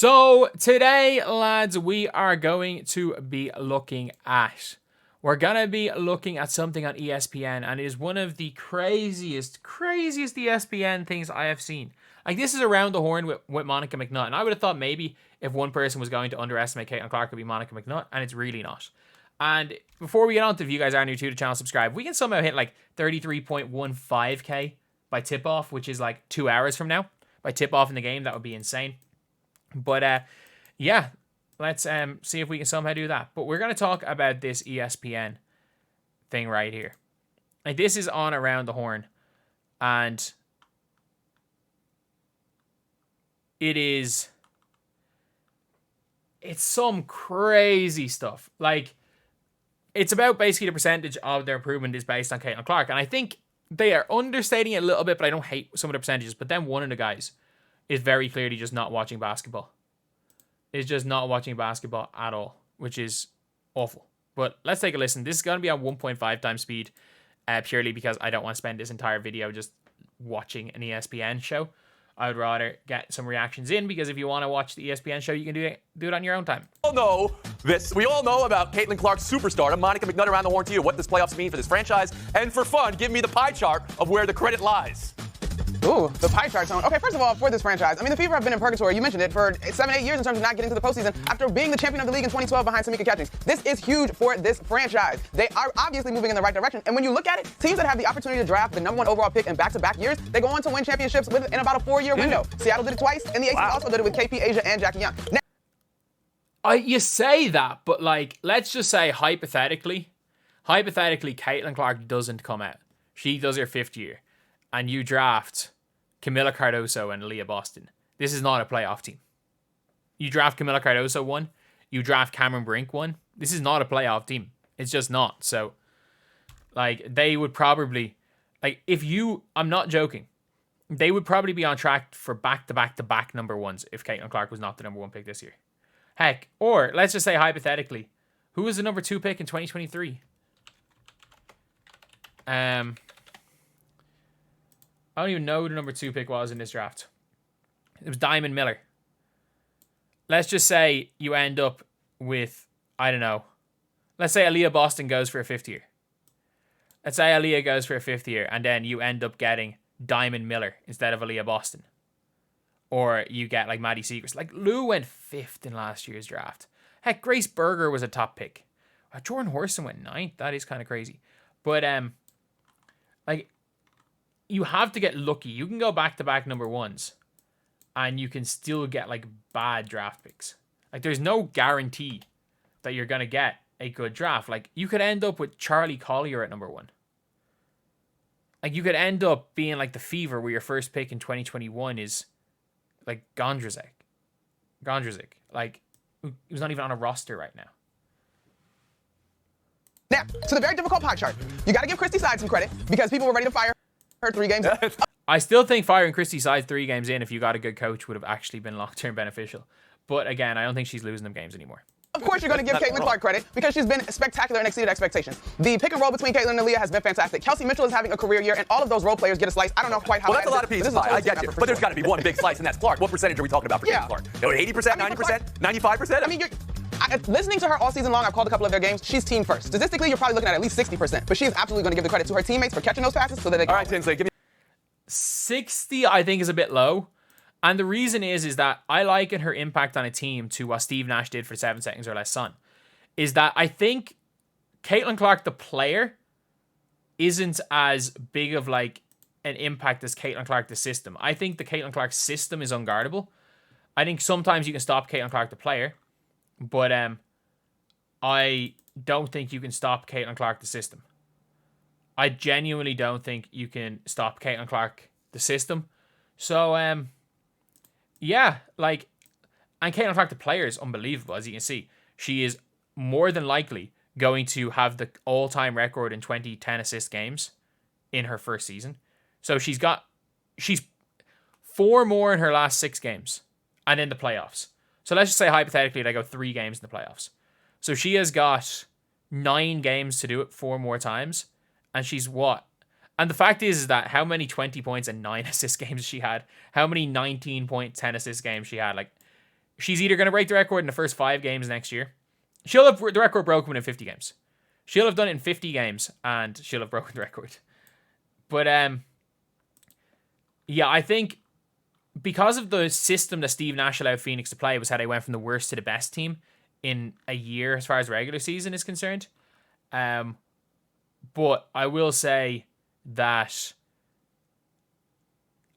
So today, lads, we are going to be looking at something on ESPN, and it is one of the craziest ESPN things I have seen. Like, this is around the horn with Monica McNutt, and I would have thought maybe if one person was going to underestimate Caitlin Clark, it would be Monica McNutt, and it's really not. And before we get on to, if you guys are new to the channel, subscribe. We can somehow hit like 33.15k by tip-off, which is like 2 hours from now. By tip-off in the game, that would be insane. But yeah, let's see if we can somehow do that. But we're going to talk about this ESPN thing right here. Like, this is on around the horn, and it's some crazy stuff. Like, it's about basically the percentage of their improvement is based on Caitlin Clark, and I think they are understating it a little bit, but I don't hate some of the percentages. But then one of the guys is very clearly just not watching basketball. Is just not watching basketball at all, which is awful. But let's take a listen. This is going to be on 1.5 times speed, purely because I don't want to spend this entire video just watching an ESPN show. I would rather get some reactions in, because if you want to watch the ESPN show, you can do it on your own time. We all know about Caitlin Clark's superstardom. Monica McNutt around the horn to you. What this playoffs mean for this franchise, and for fun, give me the pie chart of where the credit lies. Ooh, the pie chart tone. Okay, first of all, for this franchise, I mean, the Fever have been in purgatory, you mentioned it, for 7-8 years in terms of not getting to the postseason after being the champion of the league in 2012 behind Tamika Catchings. This is huge for this franchise. They are obviously moving in the right direction, and when you look at it, teams that have the opportunity to draft the #1 overall pick in back-to-back years, they go on to win championships in about a 4-year window. Seattle did it twice, and the Aces also did it with KP, Asia, and Jackie Young. Now, you say that, but like, let's just say hypothetically, Caitlin Clark doesn't come out. She does her 5th year, and you draft Camila Cardoso and Leah Boston. This is not a playoff team. You draft Camila Cardoso 1, you draft Cameron Brink 1. This is not a playoff team. It's just not. So, like, they would probably, like, I'm not joking, they would probably be on track for back-to-back-to-back #1s if Caitlin Clark was not the #1 pick this year. Heck, or let's just say hypothetically, who was the #2 pick in 2023? I don't even know who the #2 pick was in this draft. It was Diamond Miller. Let's just say you end up with, I don't know, let's say Aaliyah Boston goes for a 5th year. Let's say Aaliyah goes for a 5th year, and then you end up getting Diamond Miller instead of Aaliyah Boston. Or you get like Maddie Segrist. Like, Lou went 5th in last year's draft. Heck, Grace Berger was a top pick. Jordan Horson went 9th. That is kind of crazy. But like, you have to get lucky. You can go back-to-back #1s, and you can still get like bad draft picks. Like, there's no guarantee that you're gonna get a good draft. Like, you could end up with Charlie Collier at #1. Like, you could end up being like the Fever, where your first pick in 2021 is like Gondrzik. Like, he was not even on a roster right now. Now, to the very difficult pie chart. You got to give Christy Side some credit, because people were ready to fire her 3 games. I still think firing Christy Side 3 games in, if you got a good coach, would have actually been long-term beneficial. But again, I don't think she's losing them games anymore. Of course, you're going to give Caitlin Clark credit, because she's been spectacular and exceeded expectations. The pick and roll between Caitlin and Leah has been fantastic. Kelsey Mitchell is having a career year, and all of those role players get a slice. I don't know quite how. Well, that's a lot of pieces. I get you. But there's got to be one big slice, and that's Clark. What percentage are we talking about for Caitlin Clark? 80%, 90%, 95%? I mean, listening to her all season long, I've called a couple of their games. She's team first. Statistically, you're probably looking at least 60%. But she is absolutely going to give the credit to her teammates for catching those passes so that they can. All right, Tinsley, give me 60, I think, is a bit low. And the reason is that I liken her impact on a team to what Steve Nash did for 7 seconds or less Sun. Is that I think Caitlin Clark, the player, isn't as big of like an impact as Caitlin Clark, the system. I think the Caitlin Clark system is unguardable. I think sometimes you can stop Caitlin Clark, the player, but I don't think you can stop Caitlin Clark, the system. I genuinely don't think you can stop Caitlin Clark, the system. So, yeah, like, and Caitlin Clark, the player, is unbelievable, as you can see. She is more than likely going to have the all-time record in 10 assist games in her first season. So she's 4 more in her last 6 games, and in the playoffs. So let's just say hypothetically they go 3 games in the playoffs. So she has got 9 games to do it 4 more times. And she's what? And the fact is that how many 20 points and 9 assist games she had? How many 19-point, 10 assist games she had? Like, she's either going to break the record in the first 5 games next year. She'll have the record broken in 50 games. She'll have done it in 50 games, and she'll have broken the record. But, yeah, I think because of the system that Steve Nash allowed Phoenix to play was how they went from the worst to the best team in a year as far as regular season is concerned. But I will say that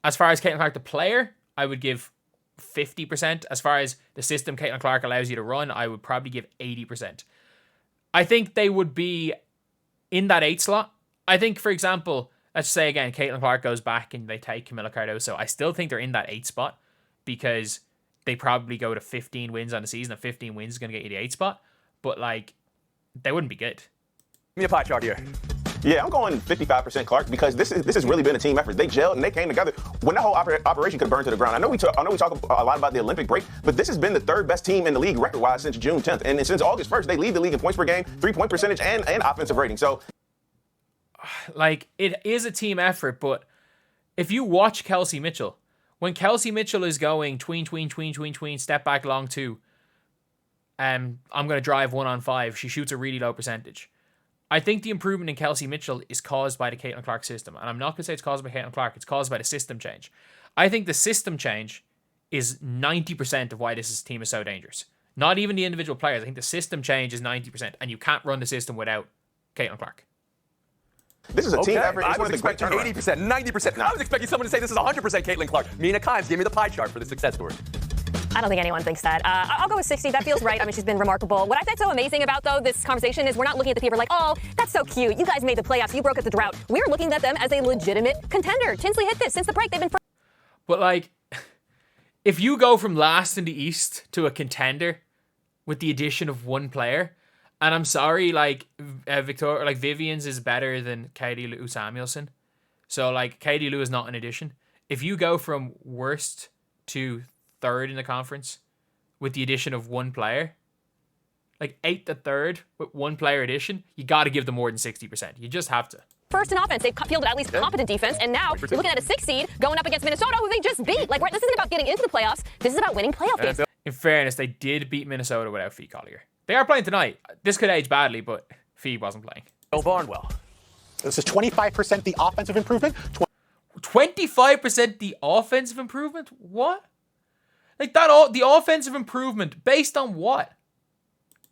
as far as Caitlin Clark, the player, I would give 50%. As far as the system Caitlin Clark allows you to run, I would probably give 80%. I think they would be in that 8 slot. I think, for example, let's say again, Caitlin Clark goes back and they take Camila Cardoso. I still think they're in that 8 spot because they probably go to 15 wins on the season, and 15 wins is going to get you the 8 spot. But, like, they wouldn't be good. Give me a pie chart here. Yeah, I'm going 55% Clark because this has really been a team effort. They gelled and they came together when the whole operation could burn to the ground. I know we talk a lot about the Olympic break, but this has been the 3rd best team in the league record-wise since June 10th. And since August 1st, they lead the league in points per game, 3-point percentage, and offensive rating. So, like, it is a team effort, but if you watch Kelsey Mitchell, when Kelsey Mitchell is going tween, step back long 2, I'm going to drive 1-on-5, she shoots a really low percentage. I think the improvement in Kelsey Mitchell is caused by the Caitlin Clark system. And I'm not going to say it's caused by Caitlin Clark. It's caused by the system change. I think the system change is 90% of why this team is so dangerous. Not even the individual players. I think the system change is 90%. And you can't run the system without Caitlin Clark. This is a team effort. I was expecting 80%, 90%. I was expecting someone to say this is 100% Caitlin Clark. Mina Kimes, give me the pie chart for the success story. I don't think anyone thinks that. I'll go with 60. That feels right. I mean, she's been remarkable. What I find so amazing about, though, this conversation is we're not looking at the people like, oh, that's so cute. You guys made the playoffs. You broke up the drought. We're looking at them as a legitimate contender. Tinsley hit this. Since the break, they've been... But, like, if you go from last in the East to a contender with the addition of one player, and I'm sorry, like, Vivian's is better than Katie Lou Samuelson. So, like, Katie Lou is not an addition. If you go from worst to 3rd in the conference with the addition of one player, like 8th to 3rd with one player addition, you got to give them more than 60%. You just have to. First in offense, they've fielded at least competent defense, and now you're looking at a 6 seed going up against Minnesota, who they just beat. Like, this isn't about getting into the playoffs. This is about winning playoff games. In fairness, they did beat Minnesota without Fee Collier. They are playing tonight. This could age badly, but Fee wasn't playing. Bill Barnwell. This is 25% the offensive improvement. 25% the offensive improvement? What? Like that, all the offensive improvement based on what?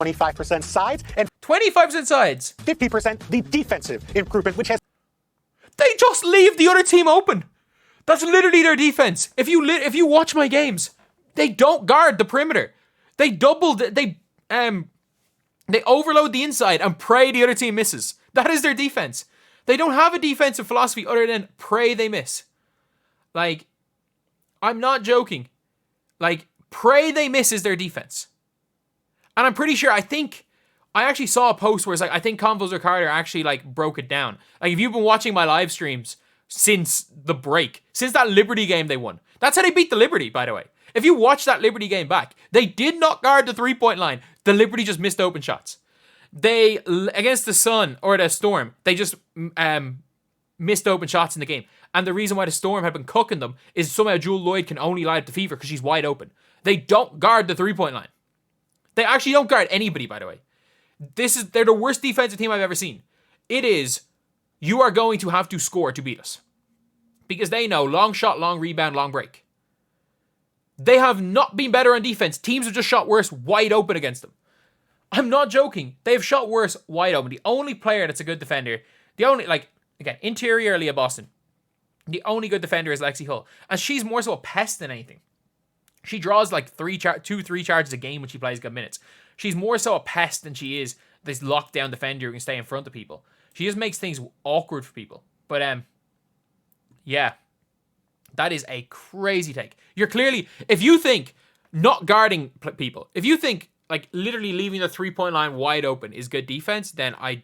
25% sides and 25% sides. 50% the defensive improvement, which has... They just leave the other team open. That's literally their defense. If you watch my games, they don't guard the perimeter. They overload the inside and pray the other team misses. That is their defense. They don't have a defensive philosophy other than pray they miss. Like, I'm not joking. Like, pray they miss is their defense. And I'm pretty sure, I actually saw a post where it's like, I think Convos or Carter actually, like, broke it down. Like, if you've been watching my live streams since the break, since that Liberty game they won. That's how they beat the Liberty, by the way. If you watch that Liberty game back, they did not guard the 3-point line. The Liberty just missed open shots. They, against the Sun or the Storm, they just missed open shots in the game. And the reason why the Storm had been cooking them is somehow Jewel Lloyd can only light up the Fever because she's wide open. They don't guard the 3-point line. They actually don't guard anybody, by the way. They're the worst defensive team I've ever seen. It is, you are going to have to score to beat us. Because they know long shot, long rebound, long break. They have not been better on defense. Teams have just shot worse wide open against them. I'm not joking. They've shot worse wide open. The only player that's a good defender, interior Leah Boston. The only good defender is Lexi Hull. And she's more so a pest than anything. She draws like 3 charges a game when she plays good minutes. She's more so a pest than she is this lockdown defender who can stay in front of people. She just makes things awkward for people. But, yeah. That is a crazy take. You're clearly, if you think not guarding people, if you think like literally leaving the 3-point line wide open is good defense, then I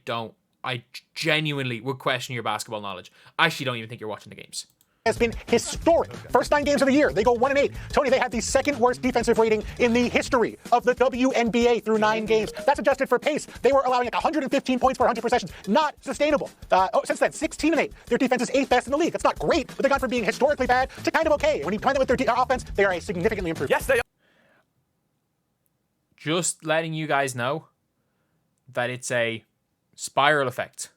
genuinely would question your basketball knowledge. I actually don't even think you're watching the games. Has been historic. First 9 games of the year, they go 1-8. Tony, they had the 2nd worst defensive rating in the history of the WNBA through 9 games. That's adjusted for pace. They were allowing like 115 points per 100 possessions. Not sustainable. Since then, 16-8. Their defense is 8th best in the league. That's not great, but they've gone from being historically bad to kind of okay. When you combine them with their offense, they are a significantly improved. Yes, they are. Just letting you guys know that it's a spiral effect.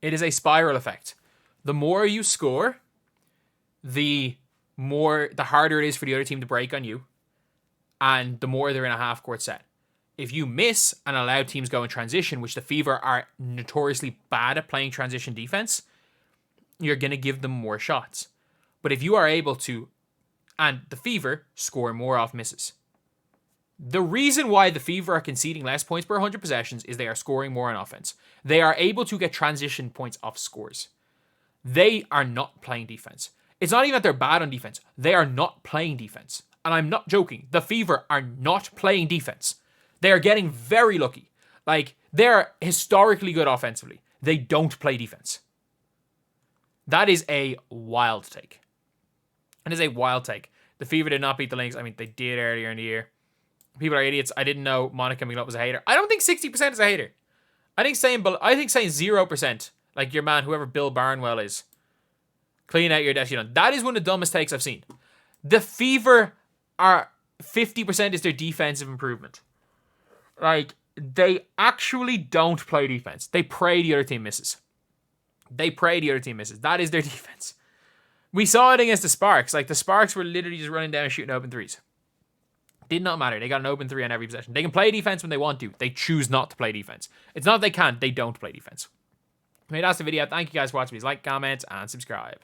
It is a spiral effect. The more you score, the harder it is for the other team to break on you, and the more they're in a half-court set. If you miss and allow teams go in transition, which the Fever are notoriously bad at playing transition defense, you're going to give them more shots. But if you are able to, and the Fever score more off misses. The reason why the Fever are conceding less points per 100 possessions is they are scoring more on offense. They are able to get transition points off scores. They are not playing defense. It's not even that they're bad on defense. They are not playing defense. And I'm not joking. The Fever are not playing defense. They are getting very lucky. Like, they're historically good offensively. They don't play defense. That is a wild take. It is a wild take. The Fever did not beat the Lynx. I mean, they did earlier in the year. People are idiots. I didn't know Monica McNutt was a hater. I don't think 60% is a hater. I think saying 0%, like your man, whoever Bill Barnwell is, clean out your desk. That is one of the dumbest takes I've seen. The Fever are 50% is their defensive improvement. Like, they actually don't play defense. They pray the other team misses. That is their defense. We saw it against the Sparks. Like, the Sparks were literally just running down and shooting open threes. Did not matter. They got an open three on every possession. They can play defense when they want to. They choose not to play defense. It's not that they can't. They don't play defense. Anyway, that's the video. Thank you guys for watching. Please like, comment, and subscribe.